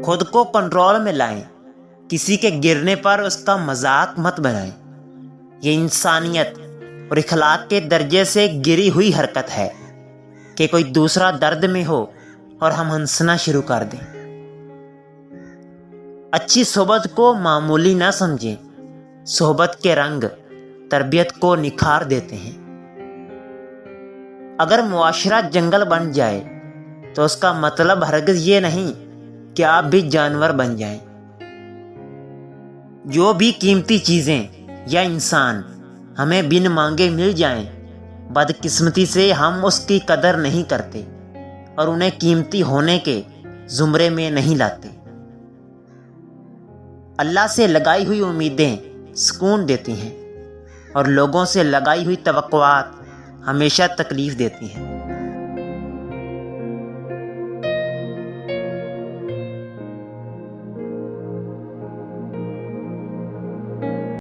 خود کو کنٹرول میں لائیں، کسی کے گرنے پر اس کا مذاق مت بنائیں۔ یہ انسانیت اور اخلاق کے درجے سے گری ہوئی حرکت ہے کہ کوئی دوسرا درد میں ہو اور ہم ہنسنا شروع کر دیں۔ اچھی صحبت کو معمولی نہ سمجھیں، صحبت کے رنگ تربیت کو نکھار دیتے ہیں۔ اگر معاشرہ جنگل بن جائے تو اس کا مطلب ہرگز یہ نہیں کہ آپ بھی جانور بن جائیں۔ جو بھی قیمتی چیزیں یا انسان ہمیں بن مانگے مل جائیں، بدقسمتی سے ہم اس کی قدر نہیں کرتے اور انہیں قیمتی ہونے کے زمرے میں نہیں لاتے۔ اللہ سے لگائی ہوئی امیدیں سکون دیتی ہیں اور لوگوں سے لگائی ہوئی توقعات ہمیشہ تکلیف دیتی ہیں۔